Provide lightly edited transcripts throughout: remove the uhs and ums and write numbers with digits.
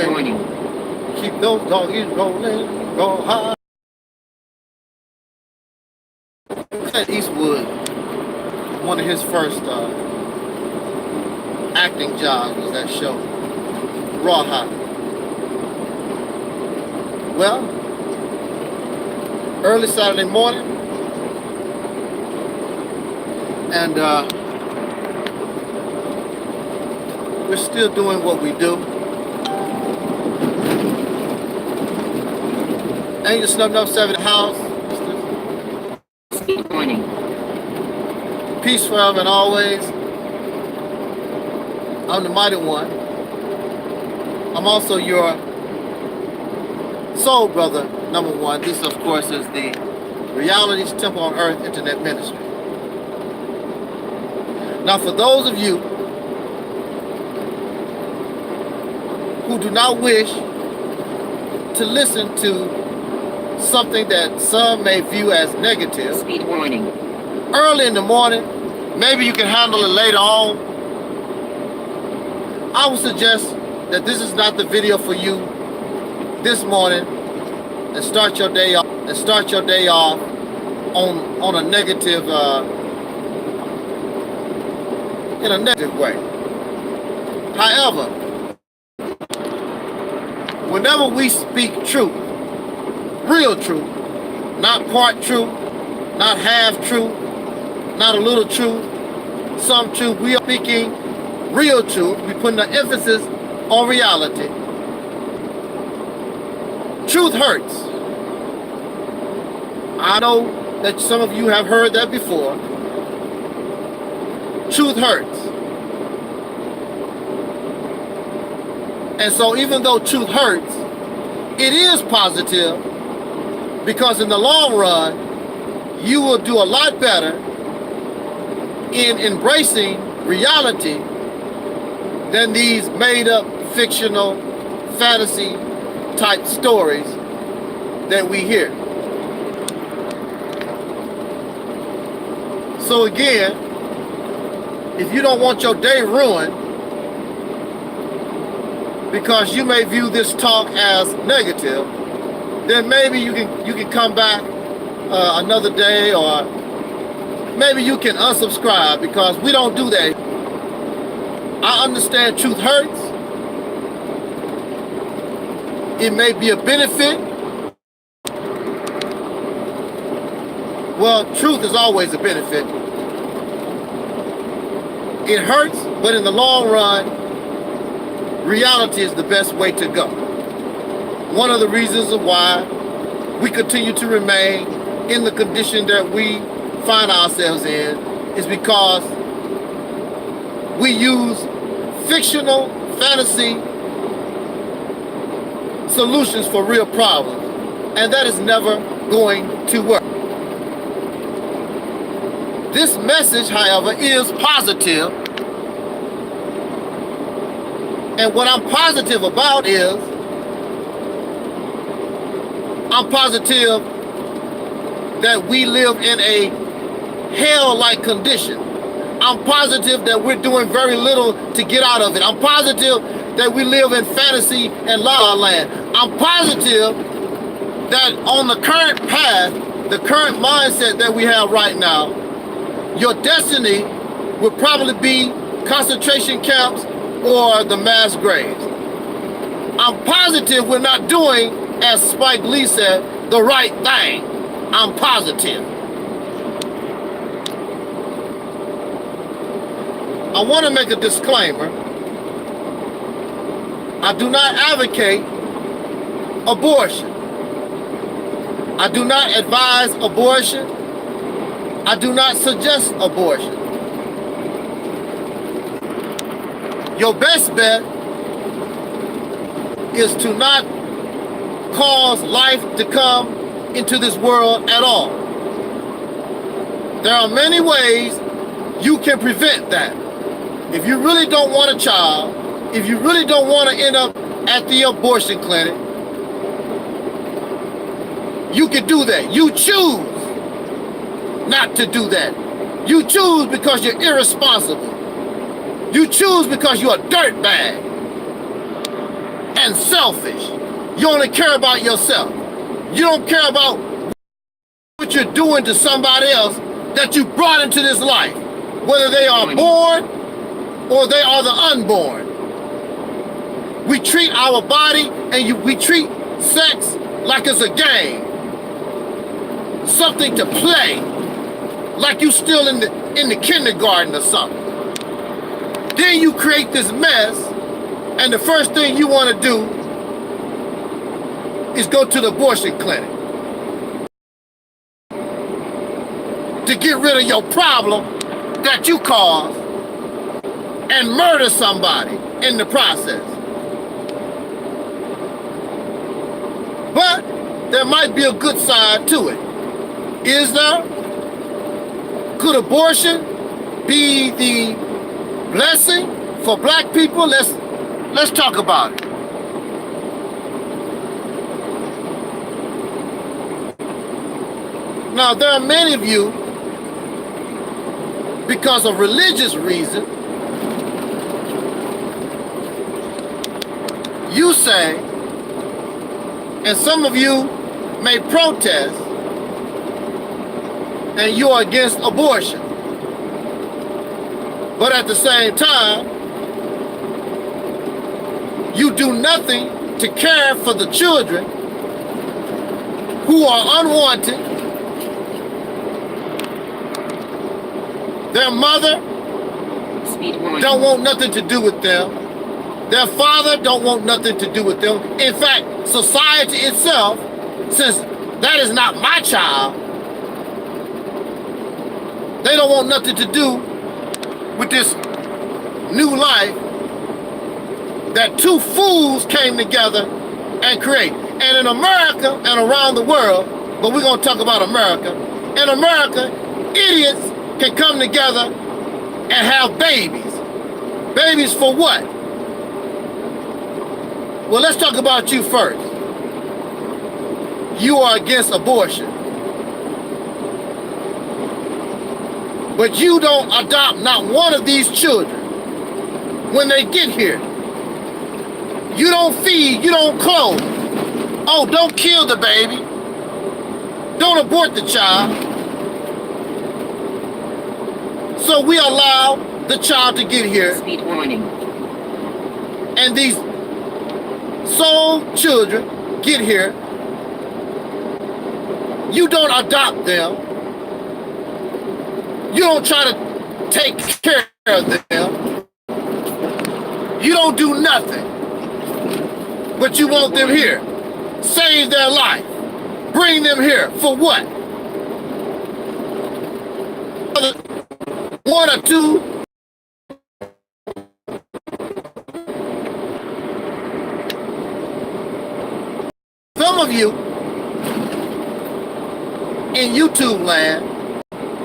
rolling. Keep those doggies rolling, go high. Clint Eastwood, one of his first acting jobs was that show, Rawhide. Well, early Saturday morning, and we're still doing what we do. Angel snubbed up 7 house. Good morning. Peace forever and always. I'm the mighty one. I'm also your soul brother, number one. This, of course, is the Reality's Temple on Earth Internet Ministry. Now, for those of you who do not wish to listen to something that some may view as negative, speed warning, early in the morning, maybe you can handle it later on, I would suggest that this is not the video for you this morning, and start your day off on a negative in a negative way. However, whenever we speak truth, real truth, not part truth, not half truth, not a little truth, some truth, we are speaking real truth. We're putting the emphasis on reality. Truth hurts. I know that some of you have heard that before. Truth hurts. And so even though truth hurts, it is positive, because in the long run, you will do a lot better in embracing reality than these made-up, fictional, fantasy-type stories that we hear. So again, if you don't want your day ruined, because you may view this talk as negative, then maybe you can come back another day, or maybe you can unsubscribe, because we don't do that. I understand truth hurts. It may be a benefit. Well, truth is always a benefit. It hurts, but in the long run, reality is the best way to go. One of the reasons of why we continue to remain in the condition that we find ourselves in is because we use fictional fantasy solutions for real problems, and that is never going to work. This message, however, is positive, and what I'm positive about is I'm positive that we live in a hell-like condition. I'm positive that we're doing very little to get out of it. I'm positive that we live in fantasy and la-la land. I'm positive that on the current path, the current mindset that we have right now, your destiny will probably be concentration camps or the mass graves. I'm positive we're not doing, as Spike Lee said, the right thing. I'm positive. I want to make a disclaimer. I do not advocate abortion. I do not advise abortion. I do not suggest abortion. Your best bet is to not cause life to come into this world at all. There are many ways you can prevent that. If you really don't want a child, if you really don't want to end up at the abortion clinic, you can do that. You choose not to do that. You choose because you're irresponsible. You choose because you're a dirtbag. and selfish. You only care about yourself. You don't care about what you're doing to somebody else that you brought into this life, whether they are born or they are the unborn. We treat our body and we treat sex like it's a game, something to play, like you still in the kindergarten or something. Then you create this mess, and the first thing you want to do is go to the abortion clinic to get rid of your problem that you caused and murder somebody in the process. But there might be a good side to it. Is there? Could abortion be the blessing for black people? Let's talk about it. Now, there are many of you, because of religious reason, you say, and some of you may protest, and you are against abortion. But at the same time, you do nothing to care for the children who are unwanted. Their mother don't want nothing to do with them. Their father don't want nothing to do with them. In fact, society itself, since that is not my child, they don't want nothing to do with this new life that two fools came together and created. And in America and around the world, but we're going to talk about America. In America, idiots can come together and have babies. Babies for what? Well, let's talk about you first. You are against abortion. But you don't adopt not one of these children when they get here. You don't feed, you don't clothe. Oh, don't kill the baby. Don't abort the child. So we allow the child to get here. Speed warning. And these soul children get here. You don't adopt them. You don't try to take care of them. You don't do nothing. But you want them here. Save their life. Bring them here. For what? One or two. Some of you in YouTube land,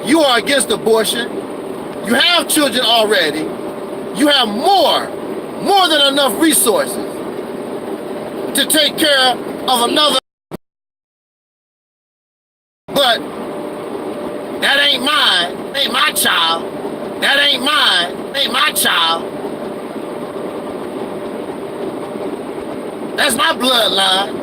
you are against abortion. You have children already. You have more than enough resources to take care of another. But that ain't mine, ain't my child. That ain't mine, ain't my child. That's my bloodline.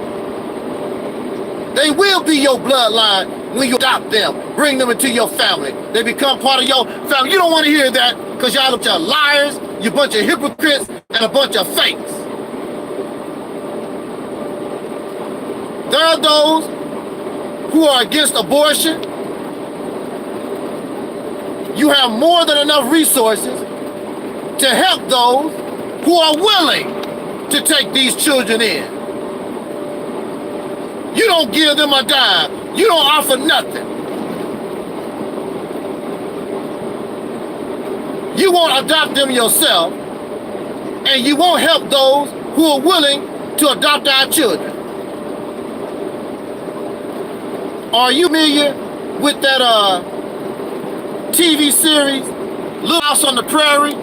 They will be your bloodline when you adopt them, bring them into your family. They become part of your family. You don't want to hear that because y'all a bunch of liars, you bunch of hypocrites, and a bunch of fakes. There are those who are against abortion. You have more than enough resources to help those who are willing to take these children in. You don't give them a dime. You don't offer nothing. You won't adopt them yourself, and you won't help those who are willing to adopt our children. Are you familiar with that TV series, Little House on the Prairie?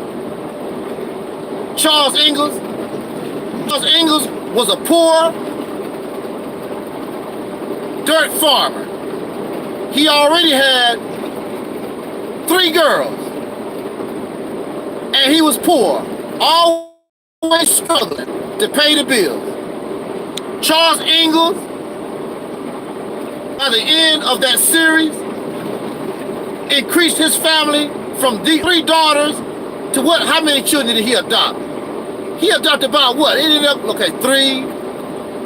Charles Ingalls. Charles Ingalls was a poor dirt farmer. He already had 3 girls, and he was poor. All always struggling to pay the bills. Charles Ingalls, by the end of that series, increased his family from 3 daughters to what? How many children did he adopt? He adopted about what? It ended up, okay, 3.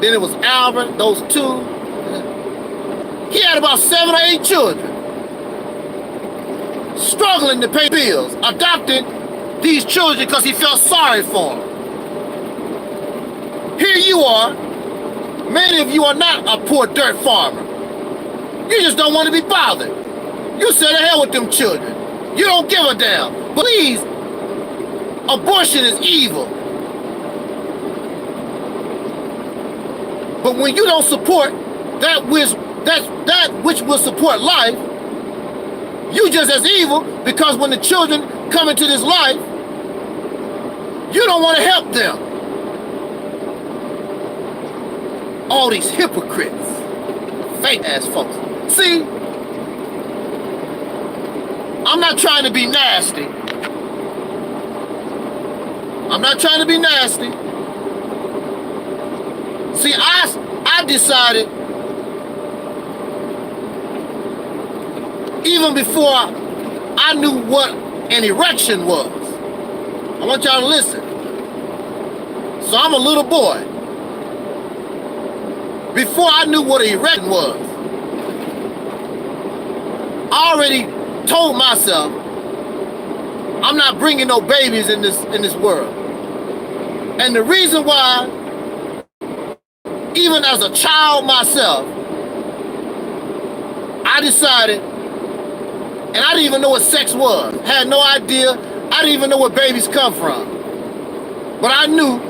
Then it was Albert, those 2. He had about 7 or 8 children. Struggling to pay bills. Adopted these children because he felt sorry for them. Here you are. Many of you are not a poor dirt farmer. You just don't want to be bothered. You say the hell with them children. You don't give a damn. Please, abortion is evil. But when you don't support that which will support life, you just as evil, because when the children come into this life, you don't want to help them. All these hypocrites, fake ass folks. See, I'm not trying to be nasty. I'm not trying to be nasty. See, I decided, even before I knew what an erection was. I want y'all to listen. So I'm a little boy. Before I knew what an erection was, I already told myself, I'm not bringing no babies in this world. And the reason why, even as a child myself, I decided, and I didn't even know what sex was. Had no idea. I didn't even know where babies come from. But I knew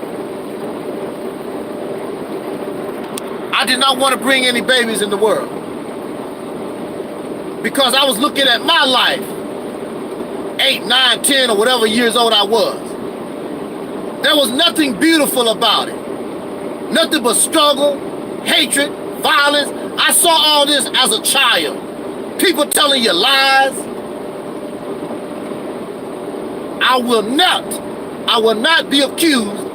I did not want to bring any babies in the world. Because I was looking at my life, 8, 9, 10, or whatever years old I was. There was nothing beautiful about it. Nothing but struggle, hatred, violence. I saw all this as a child. People telling you lies. I will not be accused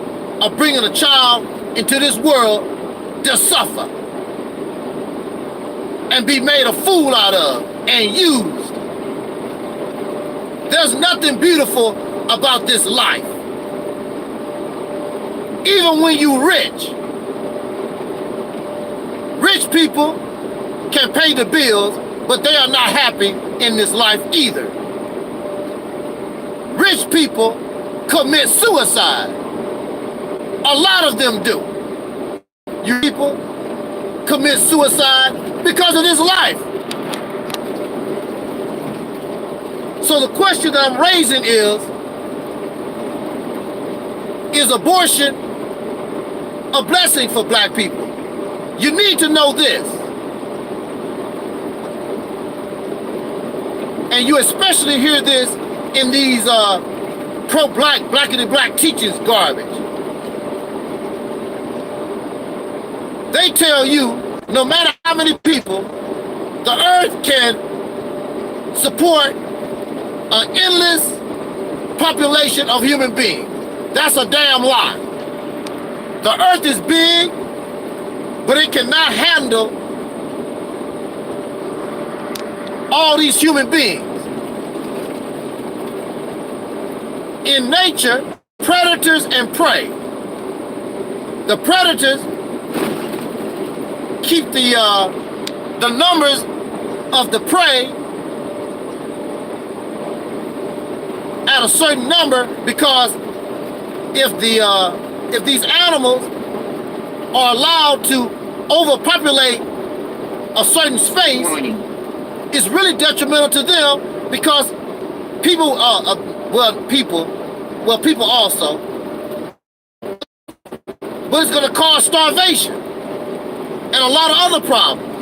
of bringing a child into this world to suffer and be made a fool out of and used. There's nothing beautiful about this life. Even when you're rich, rich people can pay the bills, but they are not happy in this life either. Rich people commit suicide. A lot of them do. You people commit suicide because of this life. So the question that I'm raising is abortion a blessing for black people? You need to know this. And you especially hear this in these pro-black, blackity-black teachings garbage. They tell you, no matter how many people, the earth can support an endless population of human beings. That's a damn lie. The earth is big, but it cannot handle all these human beings. In nature, predators and prey. The predators keep the numbers of the prey at a certain number, because if these animals are allowed to overpopulate a certain space, it's really detrimental to them, because people also, but it's going to cause starvation and a lot of other problems.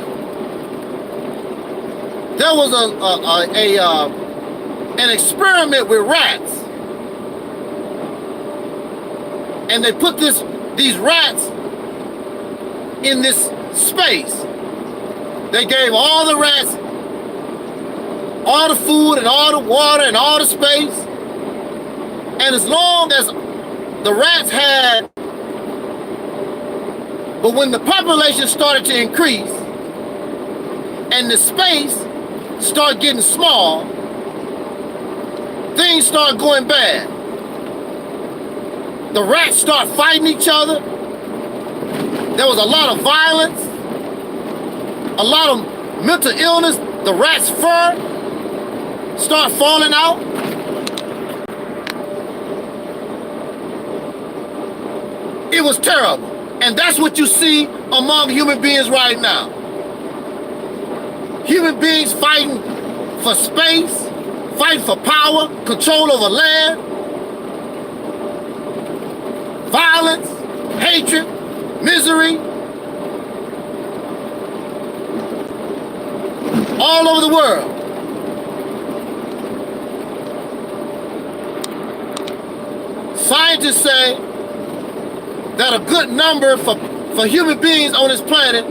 There was an experiment with rats, and they put these rats in this space. They gave all the rats all the food and all the water and all the space, and as long as the rats had, but when the population started to increase and the space started getting small, things started going bad. The rats start fighting each other. There was a lot of violence, a lot of mental illness. The rat's fur start falling out. It was terrible. And that's what you see among human beings right now. Human beings fighting for space, fighting for power, control over land, violence, hatred, misery, all over the world. Scientists say that a good number for human beings on this planet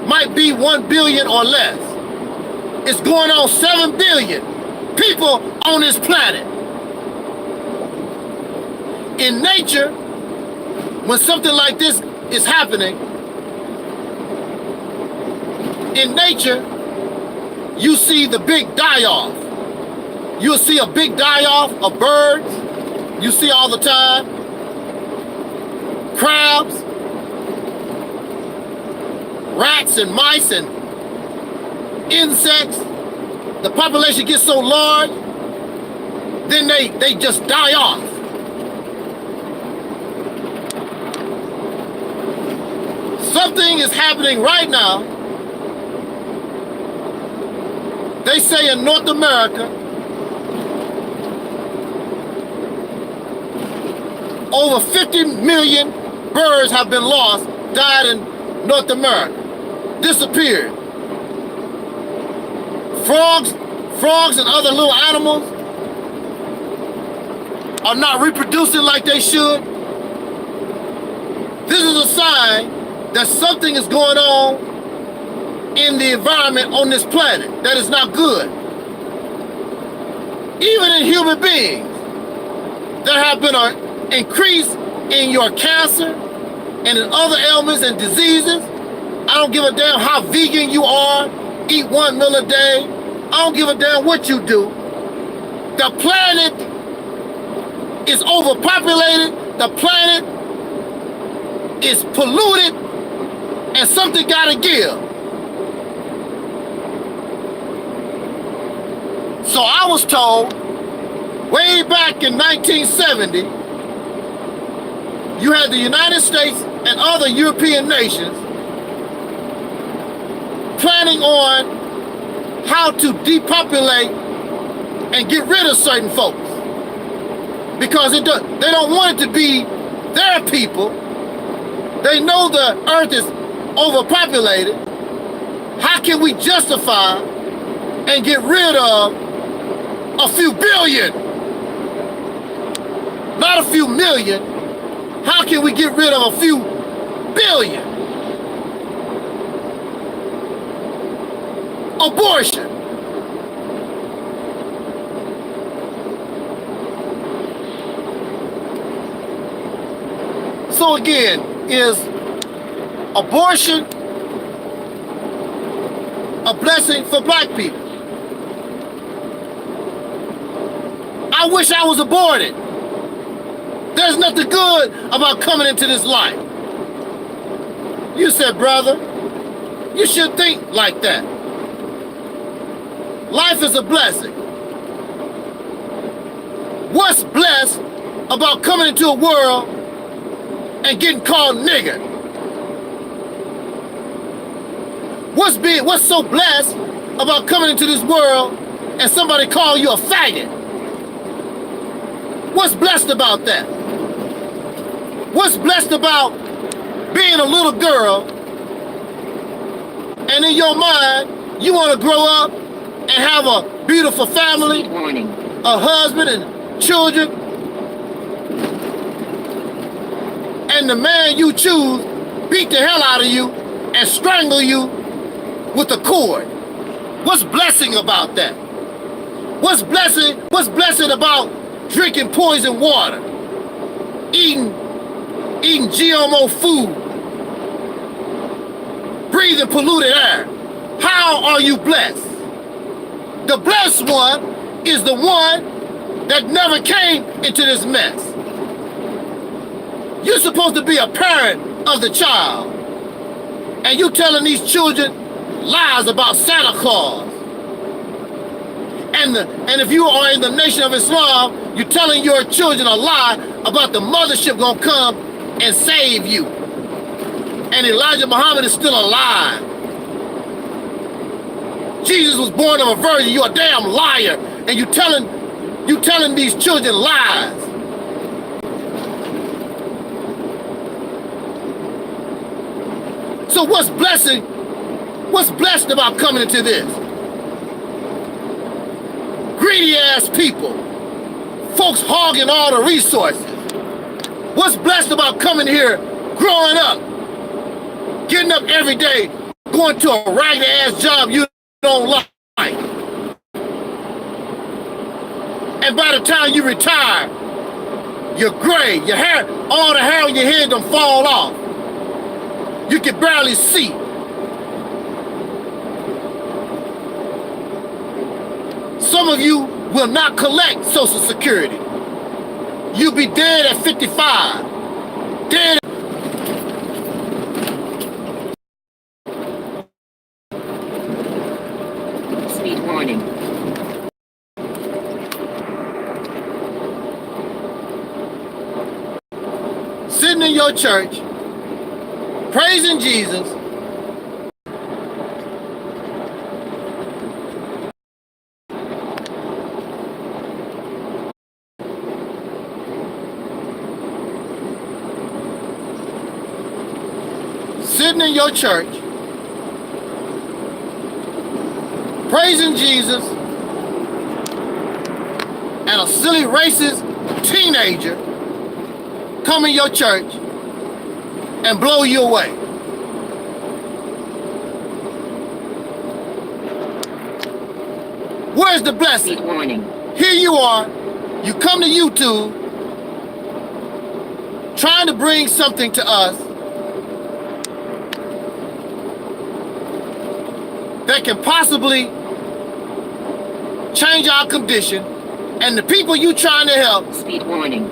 might be 1 billion or less. It's going on 7 billion people on this planet. In nature, when something like this is happening, in nature, you see the big die-off. You'll see a big die-off of birds. You see all the time. Crabs, rats and mice and insects. The population gets so large, then they just die off. Something is happening right now. They say in North America, over 50 million birds have been lost, died in North America, disappeared. Frogs and other little animals are not reproducing like they should. This is a sign that something is going on in the environment on this planet that is not good. Even in human beings, there have been an increase in your cancer and in other ailments and diseases. I don't give a damn how vegan you are, eat 1 meal a day. I don't give a damn what you do. The planet is overpopulated. The planet is polluted, and something gotta give. So I was told way back in 1970, you had the United States and other European nations planning on how to depopulate and get rid of certain folks. Because they don't want it to be their people. They know the earth is overpopulated. How can we justify and get rid of a few billion? Not a few million. How can we get rid of a few billion? Abortion. So again, is abortion a blessing for black people? I wish I was aborted. There's nothing good about coming into this life. You said, brother, you should think like that. Life is a blessing. What's blessed about coming into a world and getting called nigger? What's so blessed about coming into this world and somebody call you a faggot? What's blessed about that? What's blessed about being a little girl and in your mind you want to grow up and have a beautiful family, a husband and children, and the man you choose beat the hell out of you and strangle you with a cord? What's blessing about that? What's blessing about drinking poison water? eating GMO food, breathing polluted air. How are you blessed? The blessed one is the one that never came into this mess. You're supposed to be a parent of the child, and you telling these children lies about Santa Claus. And if you are in the Nation of Islam, you're telling your children a lie about the mothership gonna come and save you. And Elijah Muhammad is still alive. Jesus was born of a virgin. You're a damn liar, and you telling these children lies. So what's blessed about coming into this? Greedy ass people, folks hogging all the resources. What's blessed about coming here, growing up, getting up every day, going to a ragged ass job you don't like, and by the time you retire, you're gray, your hair, all the hair on your head done fall off. You can barely see. Some of you will not collect Social Security. You'll be dead at 55. Dead. Speed warning. Sitting in your church, praising Jesus, sitting in your church, praising Jesus, and a silly racist teenager come in your church and blow you away. Where's the blessing? Warning. Here you are, you come to YouTube, trying to bring something to us that can possibly change our condition, and the people you trying to help, speed warning,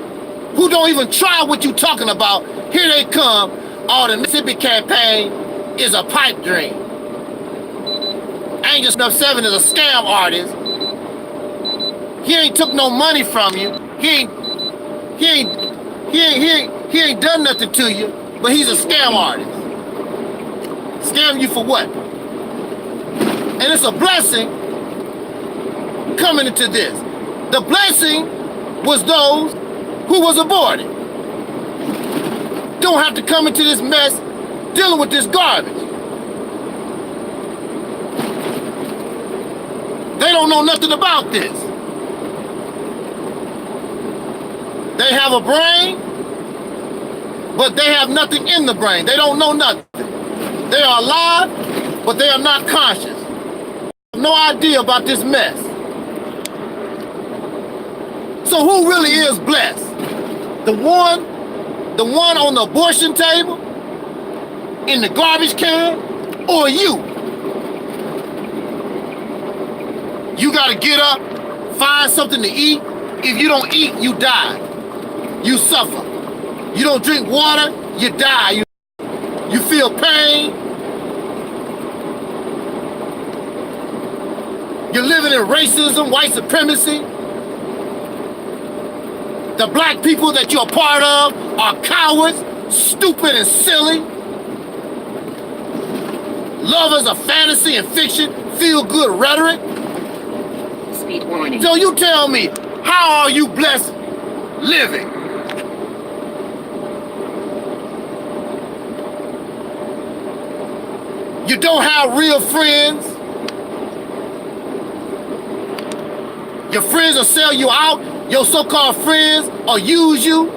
who don't even try what you talking about, here they come. Oh, the Mississippi campaign is a pipe dream. Angel Snuff 7 is a scam artist. He ain't took no money from you. He ain't done nothing to you, but he's a scam artist. Scam you for what? And it's a blessing coming into this. The blessing was those who was aborted. Don't have to come into this mess dealing with this garbage. They don't know nothing about this. They have a brain, but they have nothing in the brain. They don't know nothing. They are alive, but they are not conscious. No idea about this mess. So who really is blessed? The one on the abortion table, in the garbage can, or you? You gotta get up, find something to eat. If you don't eat, you die. You suffer. You don't drink water, you die. You feel pain. You're living in racism, white supremacy. The black people that you're a part of are cowards, stupid and silly. Lovers of fantasy and fiction, feel-good rhetoric. Speed warning. So you tell me, how are you blessed living? You don't have real friends. Your friends will sell you out. Your so-called friends or use you.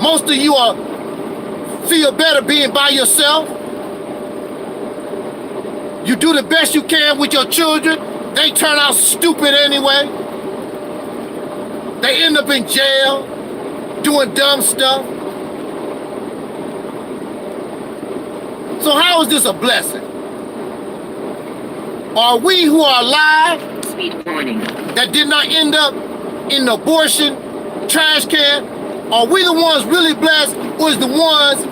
Most of you feel better being by yourself. You do the best you can with your children. They turn out stupid anyway. They end up in jail. doing dumb stuff. So how is this a blessing? Are we who are alive Speed warning. that did not end up in the abortion trash can? Are we the ones really blessed, or is the ones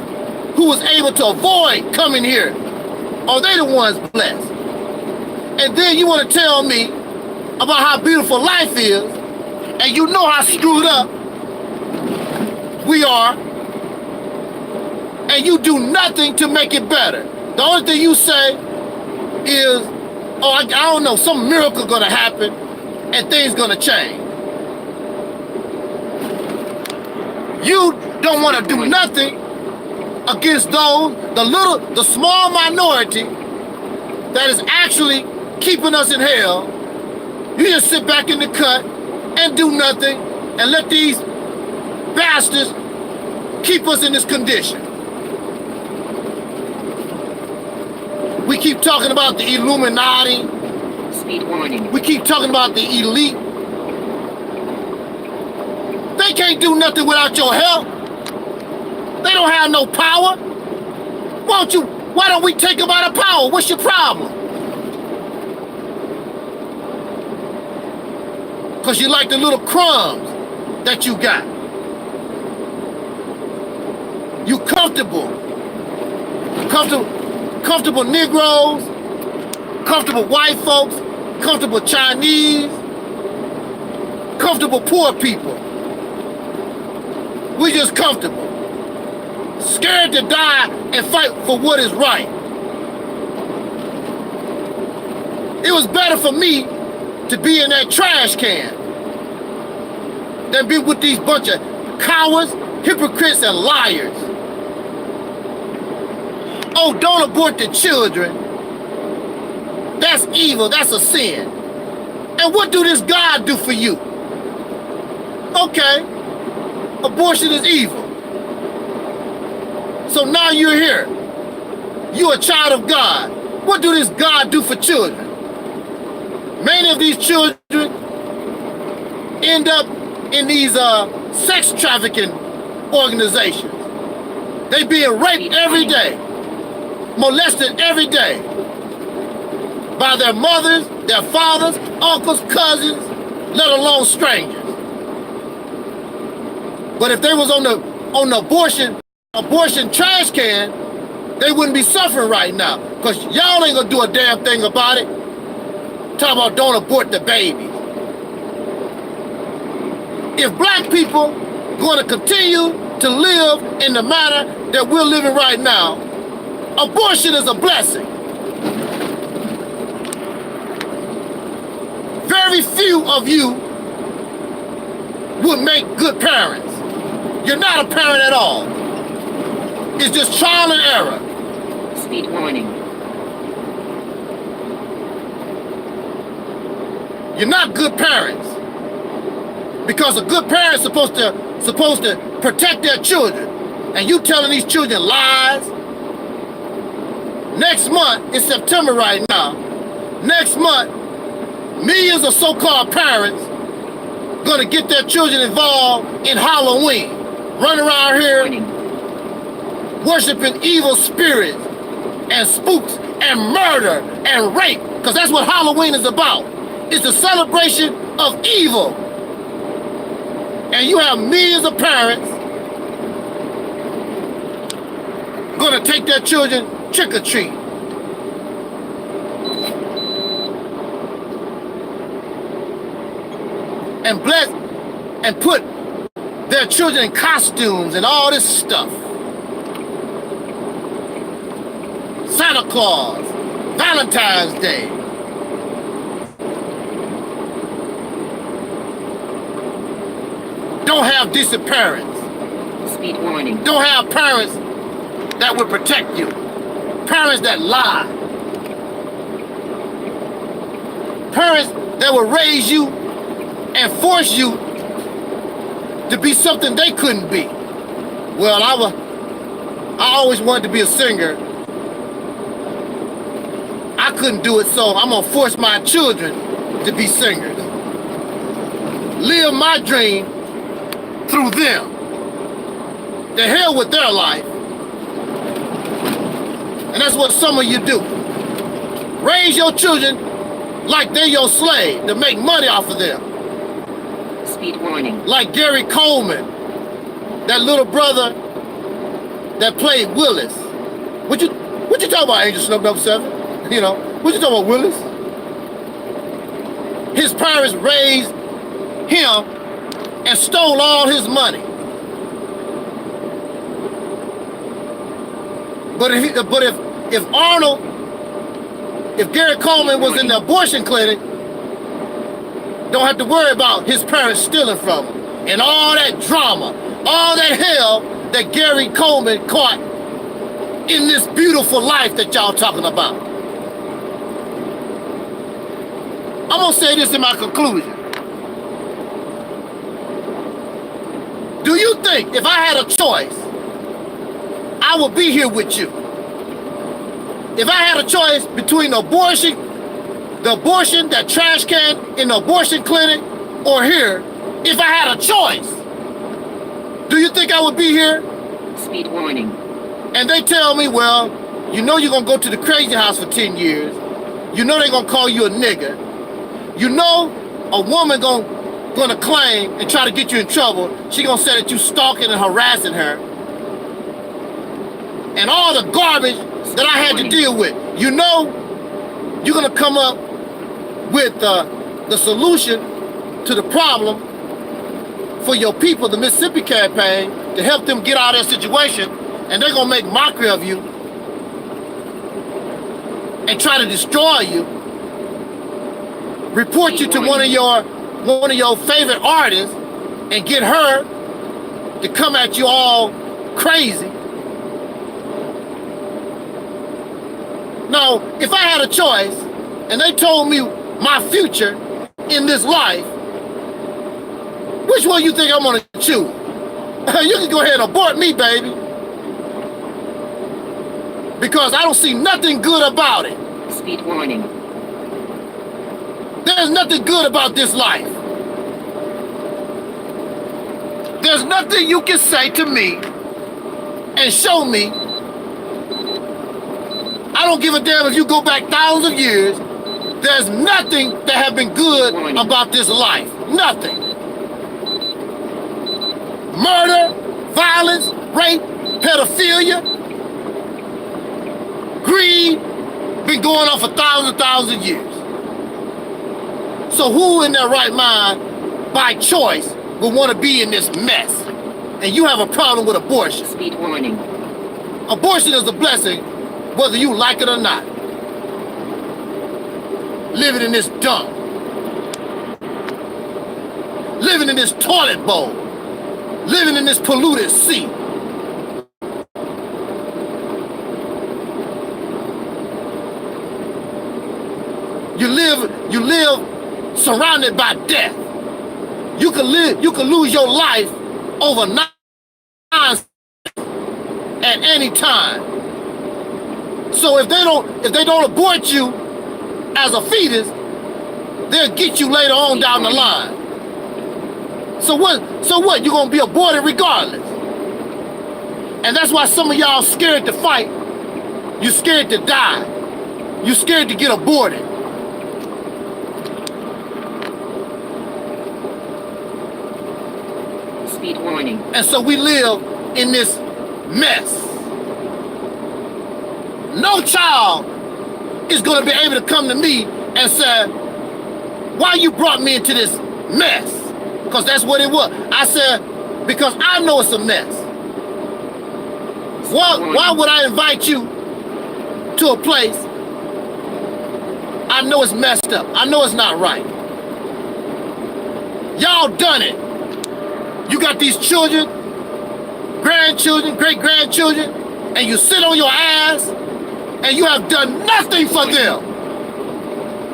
who was able to avoid coming here? Are they the ones blessed? And then you want to tell me about how beautiful life is, and you know how screwed up we are, and you do nothing to make it better. The only thing you say is, oh, I don't know, some miracle gonna happen and things gonna change. You don't want to do nothing against those, the small minority that is actually keeping us in hell. You just sit back in the cut and do nothing and let these bastards keep us in this condition. We keep talking about the Illuminati. Speed warning. We keep talking about the elite. They can't do nothing without your help. They don't have no power. Why don't we take them out of power? What's your problem? Because you like the little crumbs that you got. You comfortable. Comfortable Negroes, comfortable white folks, comfortable Chinese, comfortable poor people. We just comfortable. Scared to die and fight for what is right. It was better for me to be in that trash can than be with these bunch of cowards, hypocrites, and liars. Oh, don't abort the children. That's evil, that's a sin. And what do this God do for you? Okay, abortion is evil. So now you're here. You're a child of God. What do this God do for children? Many of these children end up in these sex trafficking organizations. They being raped every day, molested every day by their mothers, their fathers, uncles, cousins, let alone strangers. But if they was on the abortion trash can, they wouldn't be suffering right now, because y'all ain't gonna do a damn thing about it. Talk about don't abort the babies. If black people gonna continue to live in the manner that we're living right now, abortion is a blessing. Very few of you would make good parents. You're not a parent at all. It's just trial and error. Speed warning. You're not good parents. Because a good parent's supposed to protect their children. And you telling these children lies. Next month, it's September right now. Next month, millions of so-called parents gonna get their children involved in Halloween. Run around here worshiping evil spirits and spooks and murder and rape. Because that's what Halloween is about. It's a celebration of evil. And you have millions of parents gonna take their children trick-or-treat. And bless and put their children in costumes and all this stuff. Santa Claus, Valentine's Day. Don't have decent parents. Speed warning. Don't have parents that will protect you. Parents that lie. Parents that will raise you and force you to be something they couldn't be. Well, I always wanted to be a singer. I couldn't do it, so I'm gonna force my children to be singers. Live my dream through them. The hell with their life. And that's what some of you do. Raise your children like they're your slave to make money off of them. Speed warning. Like Gary Coleman, that little brother that played Willis. What you talking about, Angel Snow number 7? You know, what you talking about, Willis? His parents raised him and stole all his money. But if Gary Coleman was in the abortion clinic, don't have to worry about his parents stealing from him. And all that drama, all that hell that Gary Coleman caught in this beautiful life that y'all talking about. I'm gonna say this in my conclusion. Do you think if I had a choice, I would be here with you? If I had a choice between abortion, the abortion, that trash can in the abortion clinic, or here, if I had a choice, do you think I would be here? Speed warning. And they tell me, well, you know you're gonna go to the crazy house for 10 years. You know they're gonna call you a nigger. You know a woman gonna claim and try to get you in trouble. She gonna say that you stalking and harassing her. And all the garbage that I had to deal with. You know you're gonna come up with the solution to the problem for your people, the Mississippi campaign, to help them get out of their situation, and they're gonna make mockery of you and try to destroy you, report you to one of your favorite artists and get her to come at you all crazy. Now, if I had a choice and they told me my future in this life, which one you think I'm gonna choose? You can go ahead and abort me, baby. Because I don't see nothing good about it. Speed warning. There's nothing good about this life. There's nothing you can say to me and show me. I don't give a damn if you go back thousands of years. There's nothing that have been good about this life. Nothing. Murder, violence, rape, pedophilia, greed, been going on for thousands of years. So who in their right mind, by choice, would want to be in this mess? And you have a problem with abortion. Speed warning. Abortion is a blessing, whether you like it or not. Living in this dump. Living in this toilet bowl. Living in this polluted sea. You live surrounded by death. You can lose your life over nonsense at any time. So if they don't abort you as a fetus, they'll get you later on down the line. So what? You're gonna be aborted regardless. And that's why some of y'all scared to fight. You're scared to die. You're scared to get aborted. Speed warning. And so we live in this mess. No child is going to be able to come to me and say, why you brought me into this mess? Because that's what it was. I said, because I know it's a mess. Why would I invite you to a place I know it's messed up? I know it's not right. Y'all done it. You got these children, grandchildren, great-grandchildren, and you sit on your ass and you have done nothing for them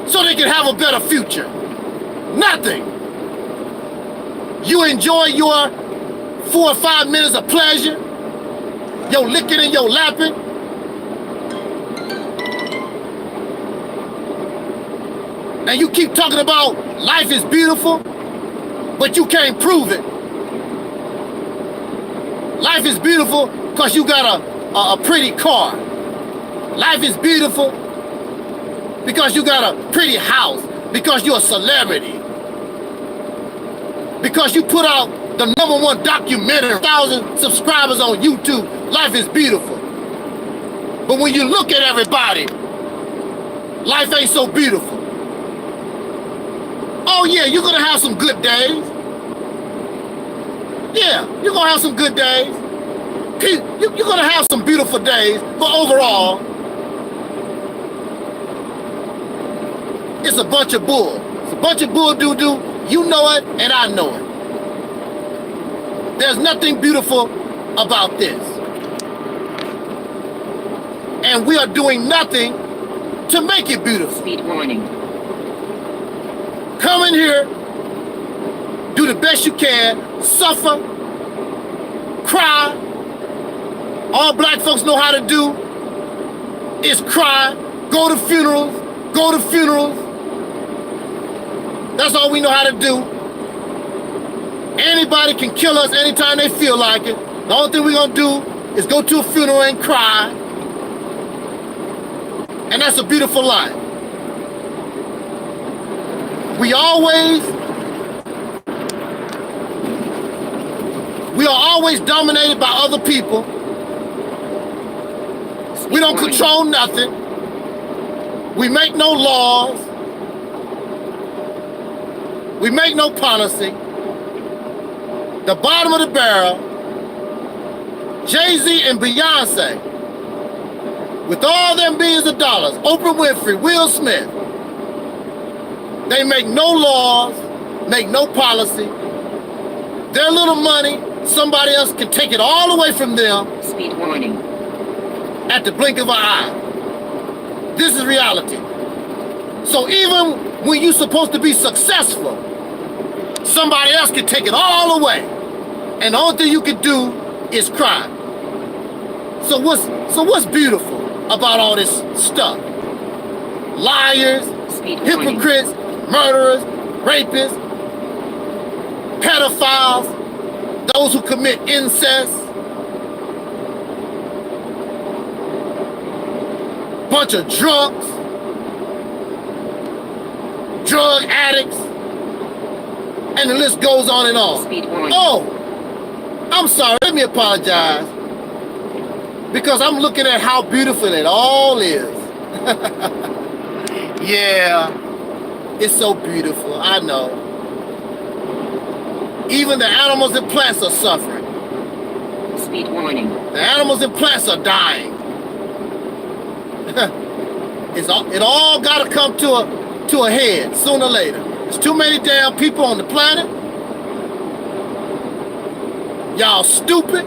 so they can have a better future. Nothing. You enjoy your 4 or 5 minutes of pleasure, your licking and your lapping. And you keep talking about life is beautiful, but you can't prove it. Life is beautiful because you got a pretty car. Life is beautiful because you got a pretty house, because you're a celebrity, because you put out the #1 documentary, 1,000 subscribers on YouTube. Life is beautiful. But when you look at everybody, life ain't so beautiful. Oh yeah, you're gonna have some good days. Yeah, you're gonna have some good days. You're gonna have some beautiful days, but overall, it's a bunch of bull. It's a bunch of bull doo-doo. You know it, and I know it. There's nothing beautiful about this. And we are doing nothing to make it beautiful. Speed warning. Come in here, do the best you can, suffer, cry. All black folks know how to do is cry, go to funerals. That's all we know how to do. Anybody can kill us anytime they feel like it. The only thing we're gonna do is go to a funeral and cry. And that's a beautiful life. We are always dominated by other people. We don't control nothing. We make no laws. We make no policy. The bottom of the barrel, Jay-Z and Beyonce, with all them billions of dollars, Oprah Winfrey, Will Smith, they make no laws, make no policy. Their little money, somebody else can take it all away from them. Speed warning. At the blink of an eye. This is reality. So even when you're supposed to be successful, somebody else can take it all away. And the only thing you can do is cry. So what's beautiful about all this stuff? Liars, hypocrites, murderers, rapists, pedophiles, those who commit incest, bunch of drunks, drug addicts, and the list goes on and on. Oh, I'm sorry, let me apologize. Because I'm looking at how beautiful it all is. Yeah, it's so beautiful, I know. Even the animals and plants are suffering. Speed warning. The animals and plants are dying. It all gotta come to a head sooner or later. There's too many damn people on the planet. Y'all stupid.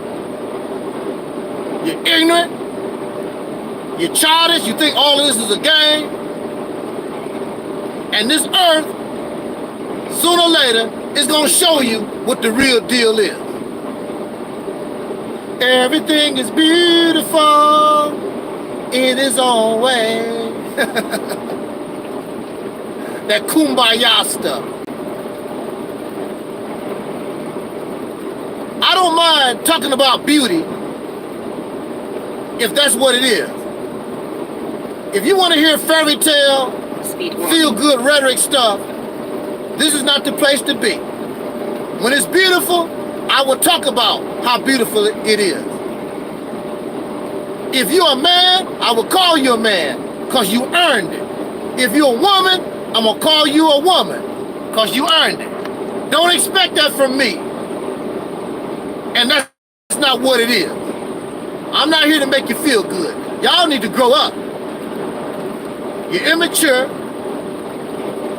You're ignorant. You're childish. You think all of this is a game. And this earth, sooner or later, is gonna show you what the real deal is. Everything is beautiful in its own way. That kumbaya stuff. I don't mind talking about beauty if that's what it is. If you want to hear fairy tale, feel good rhetoric stuff, this is not the place to be. When it's beautiful, I will talk about how beautiful it is. If you're a man, I will call you a man because you earned it. If you're a woman, I'm going to call you a woman because you earned it. Don't expect that from me. And that's not what it is. I'm not here to make you feel good. Y'all need to grow up. You're immature.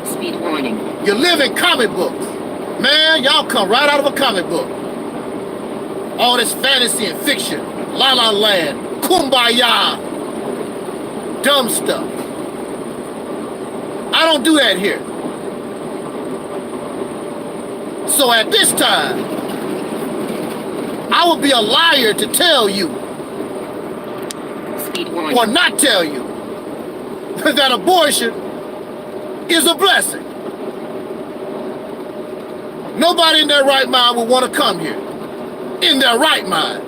Speed warning. You live in comic books. Man, y'all come right out of a comic book. All this fantasy and fiction. La La Land. Kumbaya. Dumb stuff. I don't do that here. So at this time, I would be a liar to tell you, or not tell you, that abortion is a blessing. Nobody in their right mind would want to come here. in their right mind.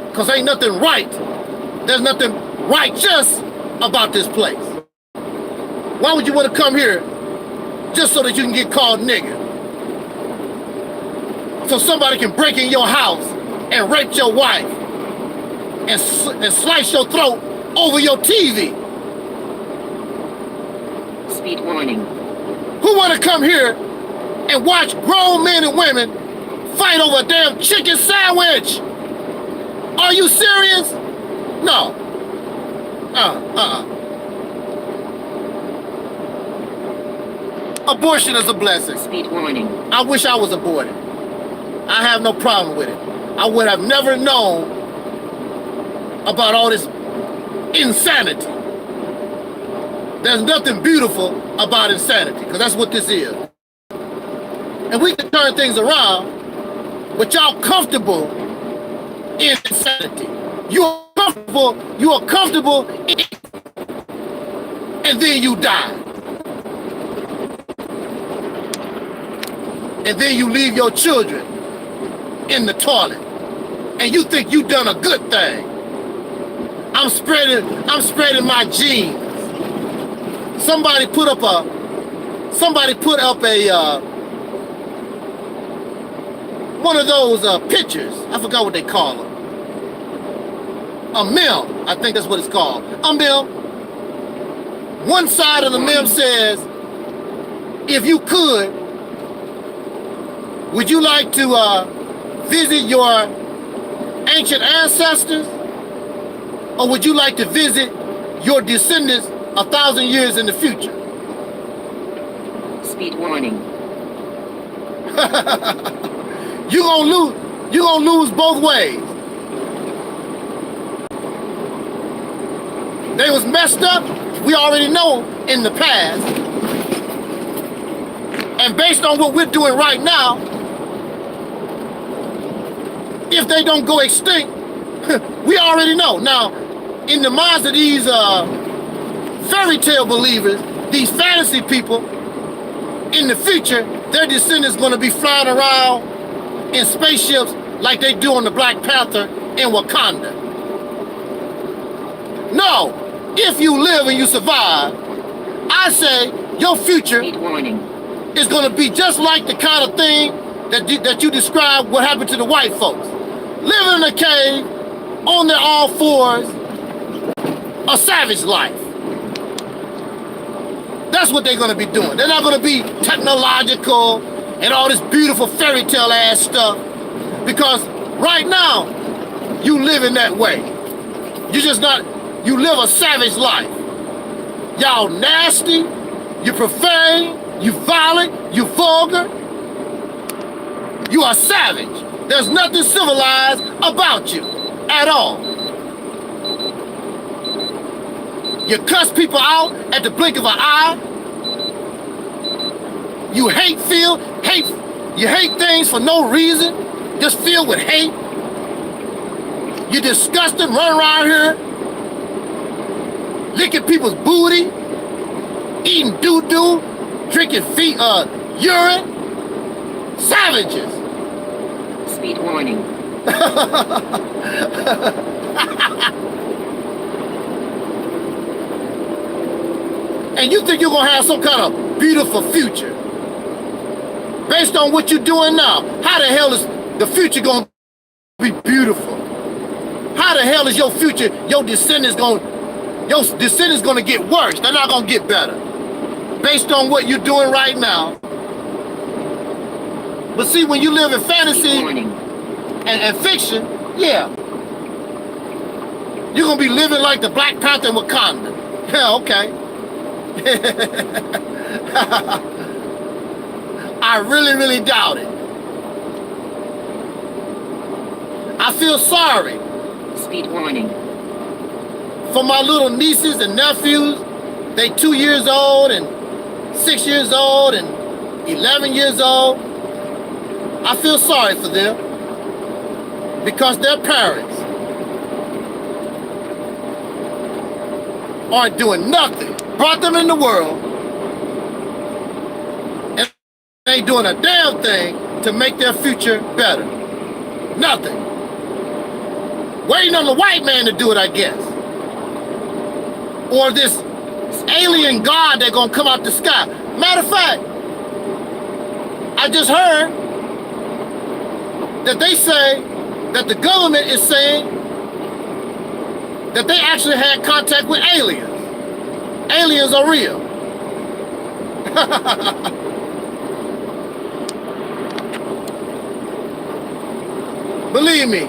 Because ain't nothing right. There's nothing righteous about this place. Why would you want to come here just so that you can get called nigger? So somebody can break in your house and rape your wife and slice your throat over your TV. Speed warning. Who want to come here and watch grown men and women fight over a damn chicken sandwich? Are you serious? No. Abortion is a blessing. Speed warning. I wish I was aborted. I have no problem with it. I would have never known about all this insanity. There's nothing beautiful about insanity, because that's what this is. And we can turn things around, but y'all comfortable in insanity. You are comfortable in it, and then you die. And then you leave your children in the toilet, and you think you done a good thing. I'm spreading my genes. Somebody put up a one of those pictures. I forgot what they call them. A meme, I think that's what it's called. A meme. One side of the meme says, if you could, would you like to visit your ancient ancestors? Or would you like to visit your descendants 1,000 years in the future? Speed warning. You're gonna lose both ways. They was messed up, we already know in the past. And based on what we're doing right now, if they don't go extinct, we already know. Now, in the minds of these fairy tale believers, these fantasy people, in the future, their descendants going to be flying around in spaceships like they do on the Black Panther in Wakanda. No, if you live and you survive, I say your future is going to be just like the kind of thing that you described what happened to the white folks. Living in a cave, on their all fours, a savage life. That's what they're going to be doing. They're not going to be technological and all this beautiful fairy tale ass stuff, because right now you live in that way. You live a savage life. Y'all nasty, you profane, you violent, you vulgar. You are savage. There's nothing civilized about you at all. You cuss people out at the blink of an eye. You hate things for no reason, just filled with hate. You disgusting, run around here, licking people's booty, eating doo-doo, drinking urine. Savages. Speed warning. And you think you're gonna have some kind of beautiful future based on what you're doing now? How the hell is the future gonna be beautiful? How the hell is your future, your descendants gonna get worse? They're not gonna get better based on what you're doing right now. But see, when you live in fantasy and fiction, yeah, you're gonna be living like the Black Panther in Wakanda. Yeah, okay. I really, really doubt it. I feel sorry. Speed warning. For my little nieces and nephews. They 2 years old and 6 years old and 11 years old. I feel sorry for them because their parents aren't doing nothing. Brought them in the world and ain't doing a damn thing to make their future better? Nothing. Waiting on the white man to do it, I guess. Or this alien god that's gonna come out the sky. Matter of fact, I just heard that they say that the government is saying that they actually had contact with aliens. Aliens are real. Believe me,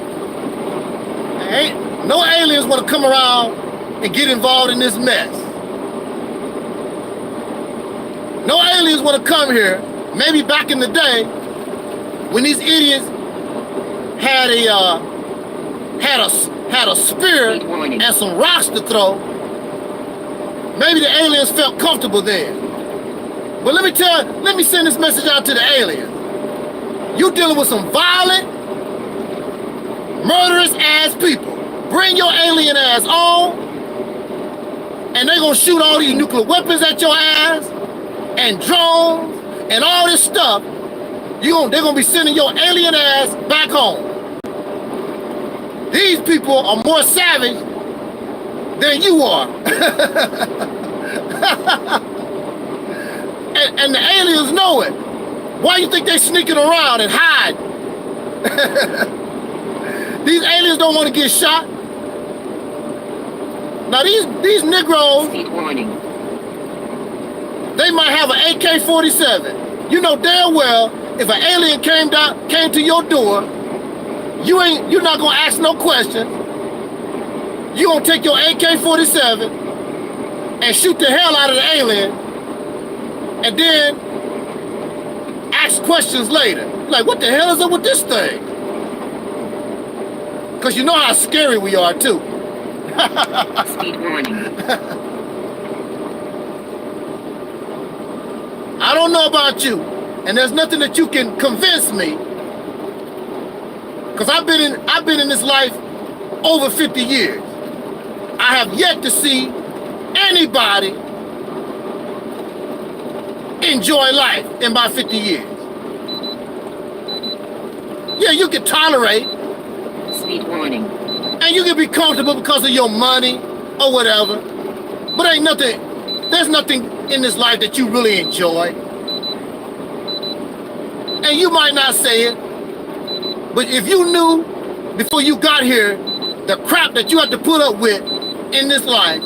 ain't no aliens want to come around and get involved in this mess. No aliens want to come here. Maybe back in the day, when these idiots had a spear and some rocks to throw, maybe the aliens felt comfortable then. But let me send this message out to the aliens. You dealing with some violent, murderous ass people. Bring your alien ass on, and they're gonna shoot all these nuclear weapons at your ass, and drones, and all this stuff. They're gonna be sending your alien ass back home. These people are more savage than you are. and the aliens know it. Why you think they sneaking around and hide? These aliens don't want to get shot. Now these Negroes, they might have an AK-47. You know damn well if an alien came to your door, you're not gonna ask no questions. You gonna take your AK-47 and shoot the hell out of the alien, and then ask questions later. Like, what the hell is up with this thing? Because you know how scary we are too. Speed warning. I don't know about you, and there's nothing that you can convince me, because I've been in this life over 50 years. I have yet to see anybody enjoy life in my 50 years. Yeah, you can tolerate. Speed warning. And you can be comfortable because of your money or whatever. But there's nothing in this life that you really enjoy. And you might not say it, but if you knew before you got here the crap that you have to put up with in this life,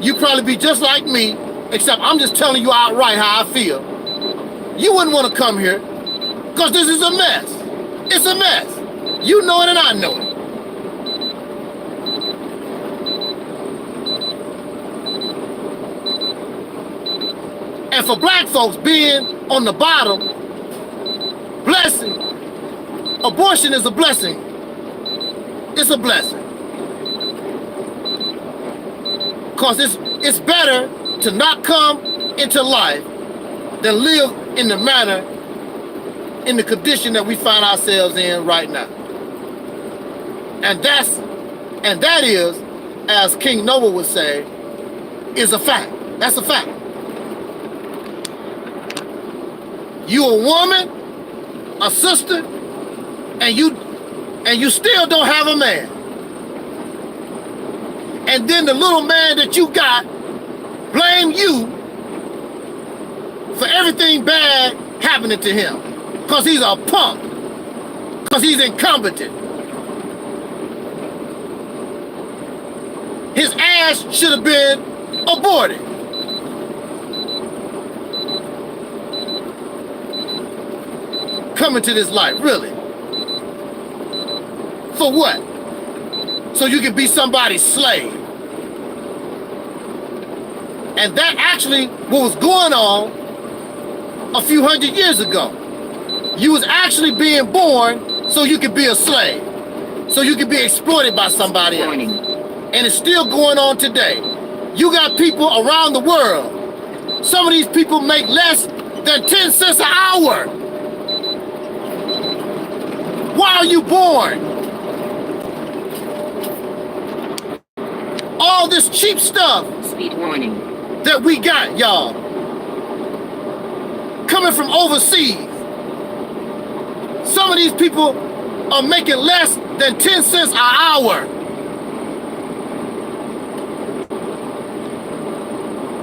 you'd probably be just like me, except I'm just telling you outright how I feel. You wouldn't want to come here because this is a mess. It's a mess. You know it and I know it. And for black folks being on the bottom, blessing, abortion is a blessing. It's a blessing. Because it's better to not come into life than live in the manner, in the condition that we find ourselves in right now. And that is, as King Noah would say, is a fact. That's a fact. You a woman, a sister, and you still don't have a man. And then the little man that you got blame you for everything bad happening to him. Because he's a punk. Because he's incompetent. His ass should have been aborted. Coming to this life, really? For what? So you can be somebody's slave. And that actually what was going on a few hundred years ago. You was actually being born so you could be a slave. So you could be exploited by somebody else. And it's still going on today. You got people around the world. Some of these people make less than 10 cents an hour. Why are you born? All this cheap stuff. Speed warning. That we got, y'all. Coming from overseas. Some of these people are making less than 10 cents an hour.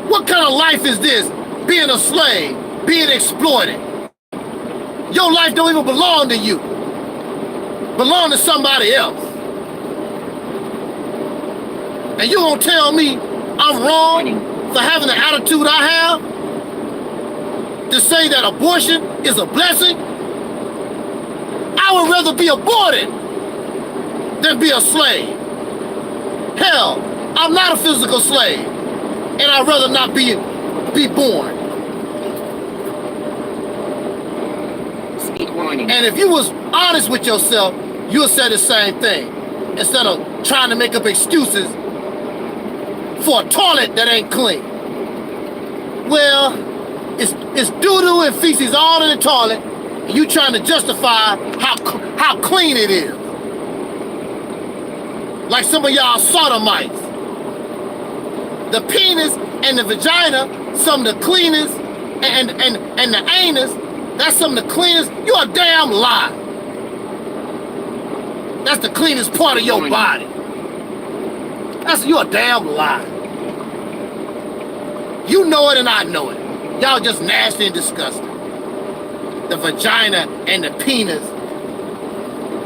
What kind of life is this? Being a slave, being exploited. Your life don't even belong to you. Belong to somebody else. And you gonna tell me I'm wrong for having the attitude I have? To say that abortion is a blessing? I would rather be aborted than be a slave. Hell, I'm not a physical slave. And I'd rather not be born. Speed warning. And if you was honest with yourself, you would say the same thing. Instead of trying to make up excuses for a toilet that ain't clean. Well, it's doo-doo and feces all in the toilet, and you trying to justify how clean it is. Like some of y'all sodomites. The penis and the vagina, some of the cleanest, and the anus, that's some of the cleanest. You a damn lie. That's the cleanest part of your body. You a damn lie. You know it and I know it. Y'all just nasty and disgusting. The vagina and the penis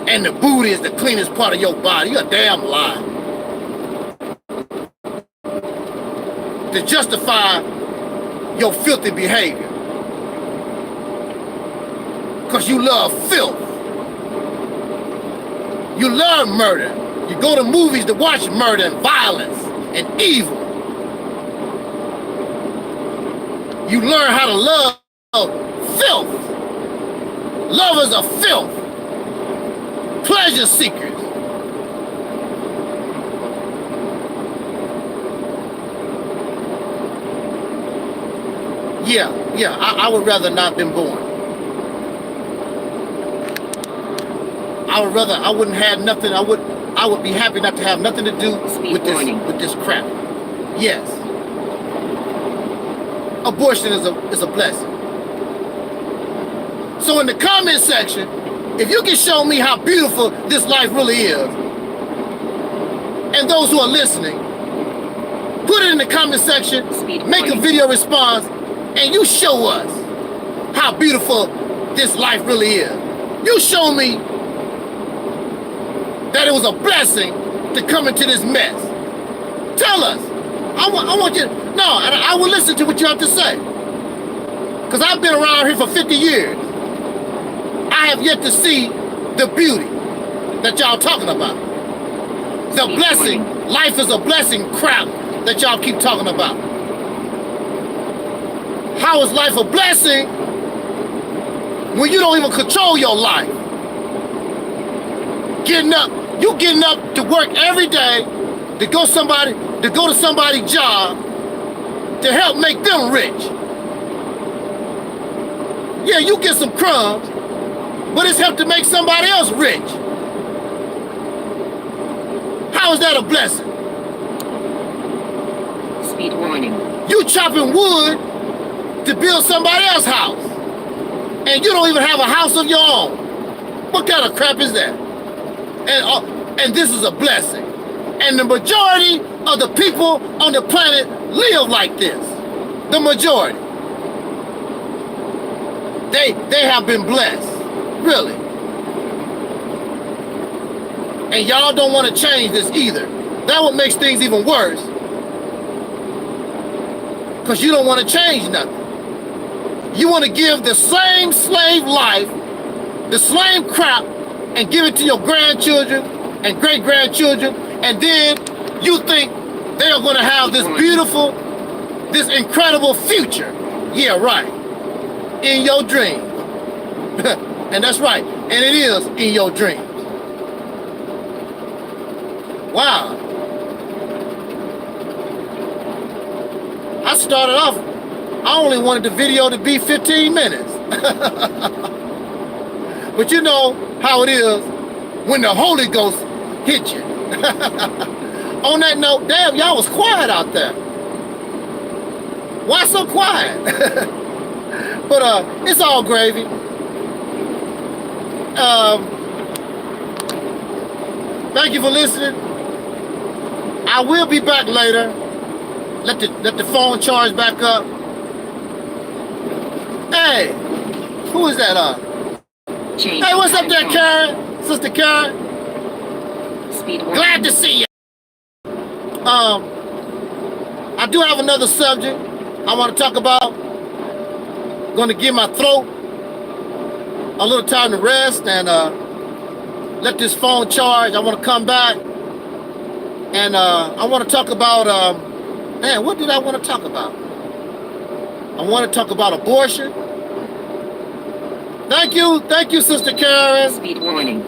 and the booty is the cleanest part of your body. You a damn lie. To justify your filthy behavior. Because you love filth. You love murder. You go to movies to watch murder and violence and evil. You learn how to love filth. Lovers of filth. Pleasure seekers. Yeah, I would rather not been born. I wouldn't have nothing, I would be happy not to have nothing to do with this crap. Yes. Abortion is a blessing. So in the comment section, if you can show me how beautiful this life really is, and those who are listening, put it in the comment section, make a video response, and you show us how beautiful this life really is. You show me that it was a blessing to come into this mess. Tell us. I want you, no, and I will listen to what you have to say. Because I've been around here for 50 years. I have yet to see the beauty that y'all talking about. The blessing, life is a blessing crap that y'all keep talking about. How is life a blessing when you don't even control your life? You getting up to work every day to go to somebody's job to help make them rich. Yeah, you get some crumbs, but it's helped to make somebody else rich. How is that a blessing? Speed warning. You chopping wood to build somebody else's house, and you don't even have a house of your own. What kind of crap is that? And this is a blessing. And the majority of the people on the planet live like this. The majority. They have been blessed. Really. And y'all don't want to change this either. That what makes things even worse. Because you don't want to change nothing. You want to give the same slave life, the same crap, and give it to your grandchildren and great-grandchildren, and then you think they are going to have this beautiful, this incredible future. Yeah, right. In your dreams. And that's right. And it is in your dreams. Wow. I started off, I only wanted the video to be 15 minutes. But you know how it is when the Holy Ghost hit you. On that note, damn, y'all was quiet out there. Why so quiet? But it's all gravy. Thank you for listening. I will be back later. Let the phone charge back up. Hey, who is that? Hey, what's up there, Karen? Sister Karen? Glad to see you. I do have another subject I want to talk about. Going to give my throat a little time to rest and let this phone charge. I want to come back and I want to talk about, man, what did I want to talk about? I want to talk about abortion. Thank you, Sister Karen. Speed warning.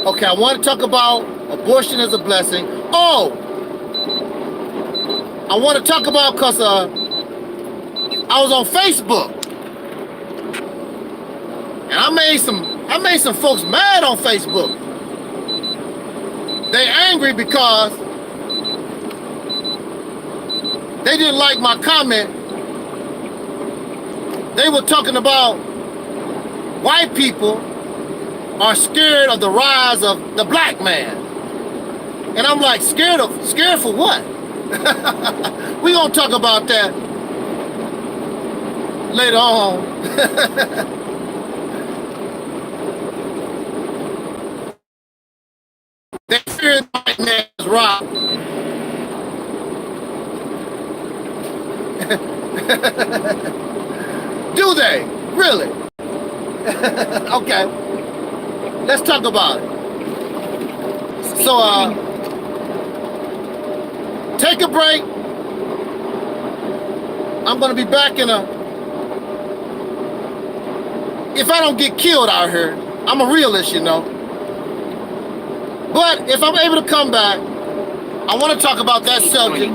Okay, I want to talk about abortion as a blessing. Oh, I want to talk about because I was on Facebook and I made some folks mad on Facebook. They angry because they didn't like my comment. They were talking about white people are scared of the rise of the black man. And I'm like, scared for what? We gonna talk about that later on. They fear the white man's rock. Do they? Really? Okay. Let's talk about it. So, take a break. I'm gonna be back in if I don't get killed out here, I'm a realist, you know. But if I'm able to come back, I want to talk about that subject.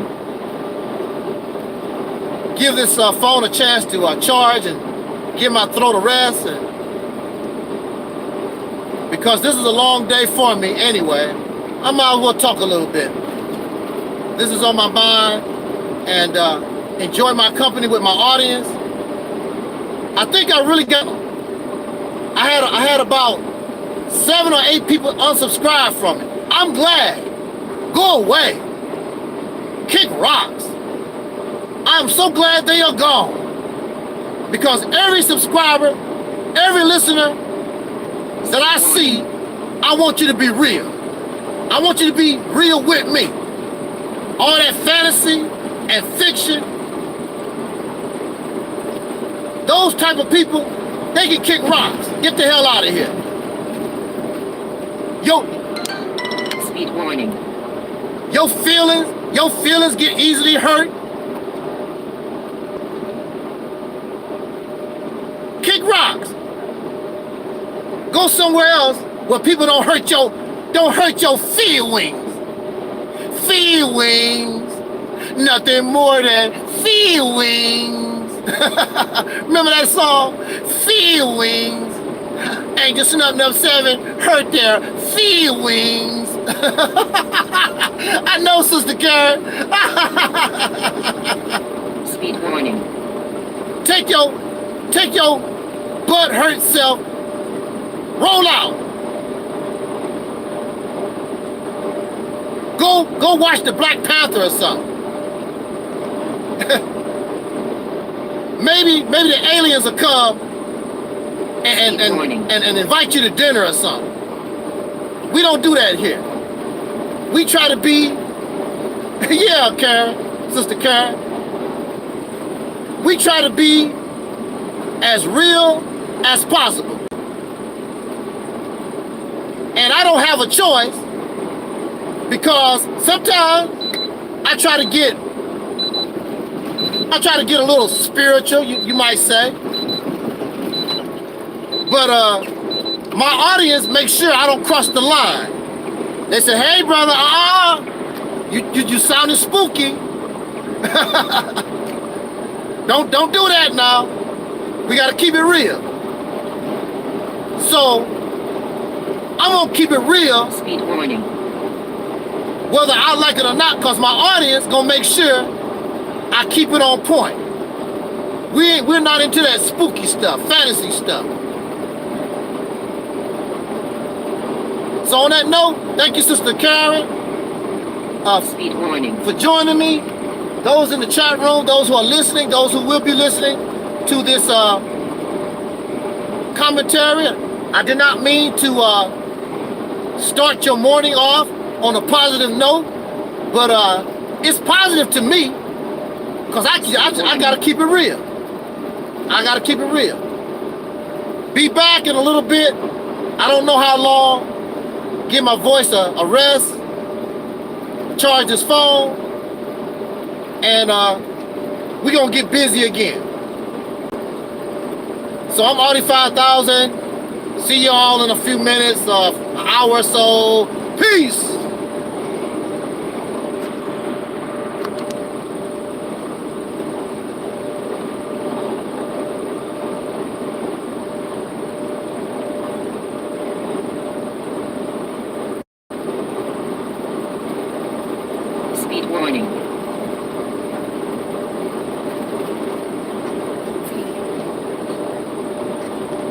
Give this phone a chance to charge and give my throat a rest. Because this is a long day for me anyway, I might as well talk a little bit. This is on my mind, and enjoy my company with my audience. I think I really got. I had about 7 or 8 people unsubscribe from it. I'm glad. Go away. Kick rocks. I'm so glad they are gone. Because every subscriber, every listener that I see, I want you to be real. I want you to be real with me. All that fantasy and fiction, those type of people, they can kick rocks. Get the hell out of here. Speed warning. Your feelings get easily hurt. Kick rocks. Go somewhere else where people don't hurt your feelings. Feelings. Nothing more than feelings. Remember that song? Feelings. Angel Snub 7 hurt their feelings. I know, Sister Karen. Speed warning. Take your butt hurt self. Roll out. Go watch the Black Panther or something. maybe the aliens will come and invite you to dinner or something. We don't do that here. We try to be, yeah, Karen, Sister Karen. We try to be as real as possible. And I don't have a choice because sometimes I try to get a little spiritual, you might say. But my audience makes sure I don't cross the line. They say, hey brother, you sounding spooky. Don't do that now. We gotta keep it real. So I'm gonna keep it real. Speed warning. Whether I like it or not, because my audience gonna make sure I keep it on point. We're not into that spooky stuff, fantasy stuff. So on that note, thank you, Sister Karen, Speed warning. for joining me. Those in the chat room, those who are listening, those who will be listening to this commentary. I did not mean to start your morning off on a positive note, but it's positive to me because I got to keep it real. I got to keep it real. Be back in a little bit. I don't know how long. Give my voice a rest. Charge this phone. And we're going to get busy again. So I'm Audi 5000. See you all in a few minutes, an hour or so. Peace. Speed warning.